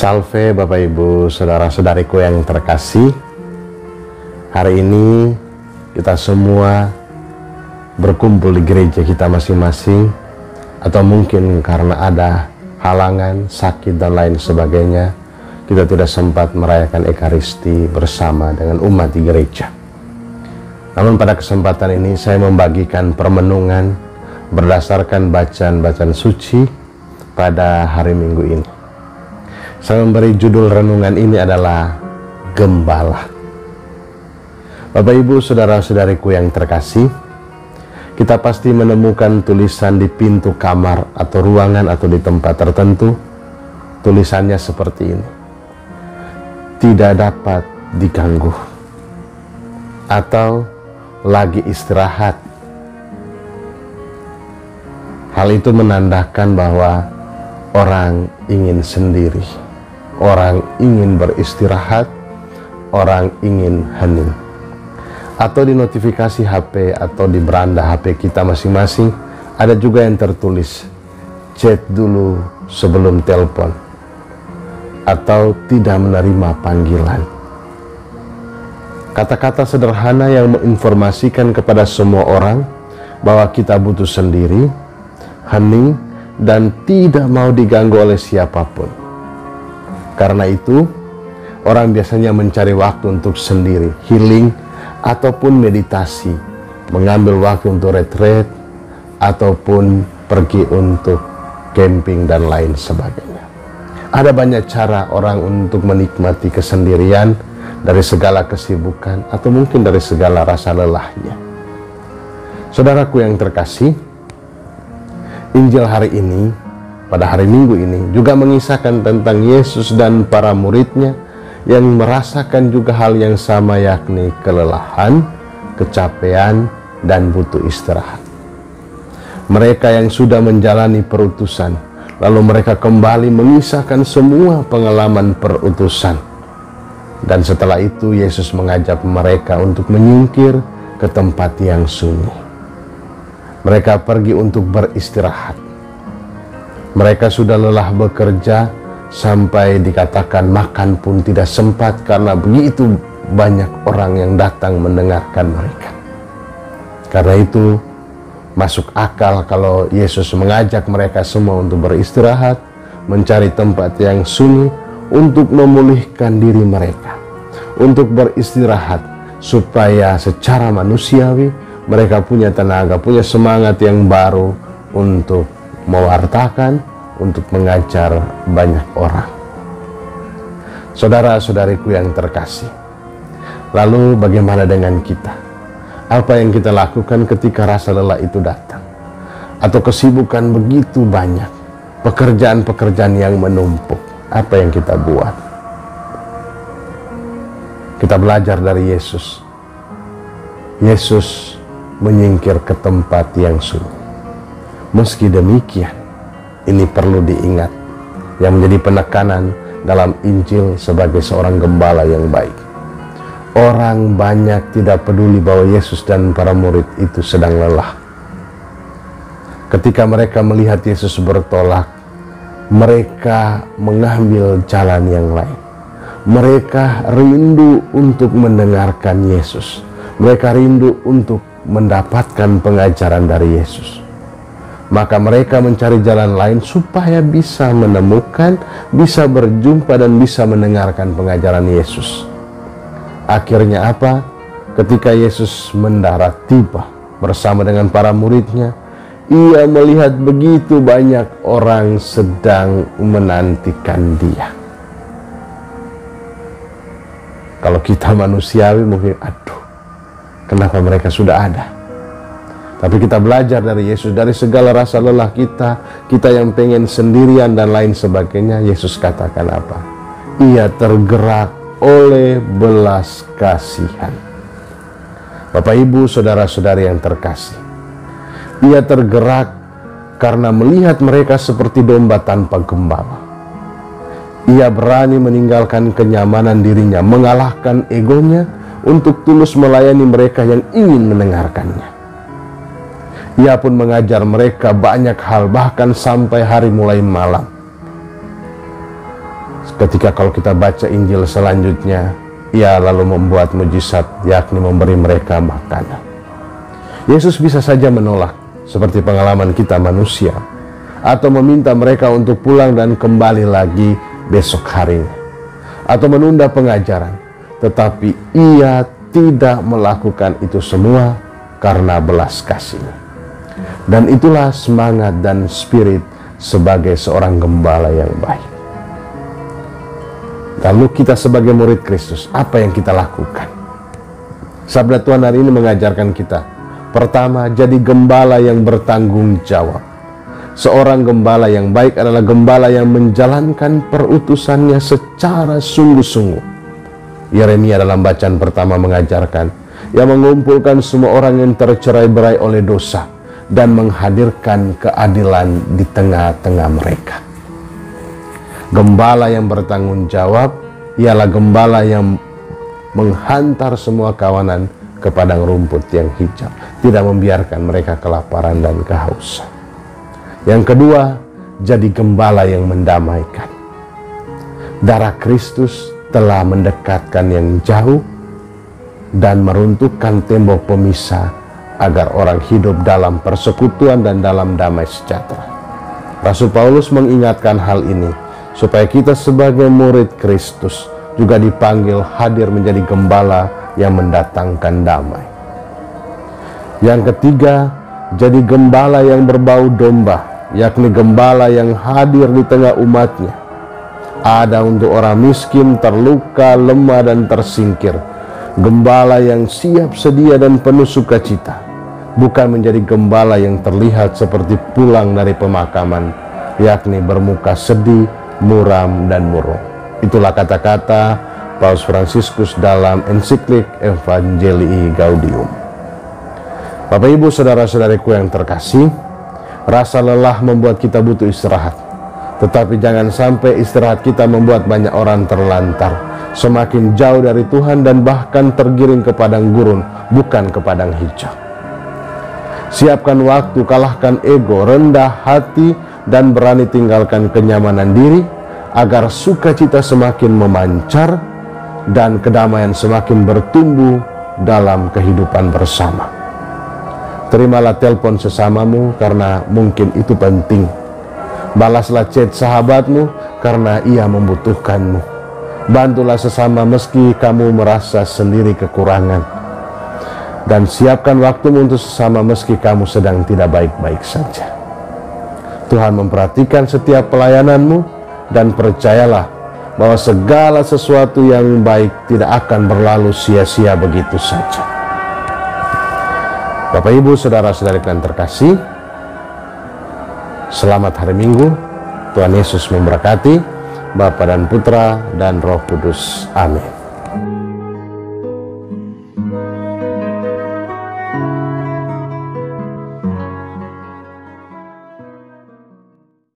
Salve Bapak Ibu, Saudara-saudariku yang terkasih. Hari ini kita semua berkumpul di gereja kita masing-masing, atau mungkin karena ada halangan, sakit dan lain sebagainya, kita tidak sempat merayakan Ekaristi bersama dengan umat di gereja. Namun pada kesempatan ini saya membagikan permenungan berdasarkan bacaan-bacaan suci pada hari Minggu ini. Saya memberi judul renungan ini adalah Gembala. Bapak Ibu, Saudara-saudariku yang terkasih, kita pasti menemukan tulisan di pintu kamar atau ruangan atau di tempat tertentu. Tulisannya seperti ini: tidak dapat diganggu, atau lagi istirahat. Hal itu menandakan bahwa orang ingin sendiri, orang ingin beristirahat, orang ingin hening. Atau di notifikasi HP atau di beranda HP kita masing-masing ada juga yang tertulis chat dulu sebelum telepon, atau tidak menerima panggilan. Kata-kata sederhana yang menginformasikan kepada semua orang bahwa kita butuh sendiri, hening, dan tidak mau diganggu oleh siapapun. Karena itu, orang biasanya mencari waktu untuk sendiri, healing, ataupun meditasi, mengambil waktu untuk retreat, ataupun pergi untuk camping dan lain sebagainya. Ada banyak cara orang untuk menikmati kesendirian dari segala kesibukan, atau mungkin dari segala rasa lelahnya. Saudaraku yang terkasih, Injil hari ini, pada hari Minggu ini, juga mengisahkan tentang Yesus dan para muridnya yang merasakan juga hal yang sama, yakni kelelahan, kecapean, dan butuh istirahat. Mereka yang sudah menjalani perutusan, lalu mereka kembali mengisahkan semua pengalaman perutusan. Dan setelah itu Yesus mengajak mereka untuk menyingkir ke tempat yang sunyi. Mereka pergi untuk beristirahat. Mereka sudah lelah bekerja sampai dikatakan makan pun tidak sempat karena begitu banyak orang yang datang mendengarkan mereka. Karena itu masuk akal kalau Yesus mengajak mereka semua untuk beristirahat, mencari tempat yang sunyi untuk memulihkan diri mereka, untuk beristirahat supaya secara manusiawi mereka punya tenaga, punya semangat yang baru untuk mewartakan, untuk mengajar banyak orang. Saudara-saudariku yang terkasih, lalu bagaimana dengan kita? Apa yang kita lakukan ketika rasa lelah itu datang? Atau kesibukan begitu banyak, pekerjaan-pekerjaan yang menumpuk, apa yang kita buat? Kita belajar dari Yesus. Yesus menyingkir ke tempat yang sunyi. Meski demikian, ini perlu diingat, yang menjadi penekanan dalam Injil sebagai seorang gembala yang baik. Orang banyak tidak peduli bahwa Yesus dan para murid itu sedang lelah. Ketika mereka melihat Yesus bertolak, mereka mengambil jalan yang lain. Mereka rindu untuk mendengarkan Yesus. Mereka rindu untuk mendapatkan pengajaran dari Yesus. Maka mereka mencari jalan lain supaya bisa menemukan, bisa berjumpa, dan bisa mendengarkan pengajaran Yesus. Akhirnya apa? Ketika Yesus mendarat tiba bersama dengan para muridnya, ia melihat begitu banyak orang sedang menantikan dia. Kalau kita manusiawi mungkin, aduh, kenapa mereka sudah ada? Tapi kita belajar dari Yesus, dari segala rasa lelah kita yang pengen sendirian dan lain sebagainya. Yesus katakan apa? Ia tergerak oleh belas kasihan. Bapak Ibu, saudara-saudari yang terkasih, ia tergerak karena melihat mereka seperti domba tanpa gembala. Ia berani meninggalkan kenyamanan dirinya, mengalahkan egonya untuk tulus melayani mereka yang ingin mendengarkannya. Ia pun mengajar mereka banyak hal, bahkan sampai hari mulai malam. Ketika kalau kita baca Injil selanjutnya, ia lalu membuat mujizat, yakni memberi mereka makanan. Yesus bisa saja menolak, seperti pengalaman kita manusia, atau meminta mereka untuk pulang dan kembali lagi besok harinya, atau menunda pengajaran. Tetapi ia tidak melakukan itu semua karena belas kasih. Dan itulah semangat dan spirit sebagai seorang gembala yang baik. Lalu kita sebagai murid Kristus, apa yang kita lakukan? Sabda Tuhan hari ini mengajarkan kita, pertama, jadi gembala yang bertanggung jawab. Seorang gembala yang baik adalah gembala yang menjalankan perutusannya secara sungguh-sungguh. Yeremia dalam bacaan pertama mengajarkan, yang mengumpulkan semua orang yang tercerai-berai oleh dosa dan menghadirkan keadilan di tengah-tengah mereka. Gembala yang bertanggung jawab ialah gembala yang menghantar semua kawanan ke padang rumput yang hijau, tidak membiarkan mereka kelaparan dan kehausan. Yang kedua, jadi gembala yang mendamaikan. Darah Kristus telah mendekatkan yang jauh dan meruntuhkan tembok pemisah agar orang hidup dalam persekutuan dan dalam damai sejahtera. Rasul Paulus mengingatkan hal ini supaya kita sebagai murid Kristus juga dipanggil hadir menjadi gembala yang mendatangkan damai. Yang ketiga, jadi gembala yang berbau domba, yakni gembala yang hadir di tengah umatnya. Ada untuk orang miskin, terluka, lemah, dan tersingkir. Gembala yang siap sedia dan penuh sukacita, bukan menjadi gembala yang terlihat seperti pulang dari pemakaman, yakni bermuka sedih, muram, dan murung. Itulah kata-kata Paus Fransiskus dalam ensiklik Evangelii Gaudium. Bapak Ibu saudara-saudariku yang terkasih, rasa lelah membuat kita butuh istirahat. Tetapi jangan sampai istirahat kita membuat banyak orang terlantar, semakin jauh dari Tuhan dan bahkan tergiring ke padang gurun, bukan ke padang hijau. Siapkan waktu, kalahkan ego, rendah hati, dan berani tinggalkan kenyamanan diri, agar sukacita semakin memancar dan kedamaian semakin bertumbuh dalam kehidupan bersama. Terimalah telepon sesamamu karena mungkin itu penting. Balaslah chat sahabatmu karena ia membutuhkanmu. Bantulah sesama meski kamu merasa sendiri kekurangan. Dan siapkan waktumu untuk sesama meski kamu sedang tidak baik-baik saja. Tuhan memperhatikan setiap pelayananmu, dan percayalah bahwa segala sesuatu yang baik tidak akan berlalu sia-sia begitu saja. Bapak Ibu saudara-saudari yang terkasih, selamat hari Minggu. Tuhan Yesus memberkati, Bapa dan Putra dan Roh Kudus. Amin.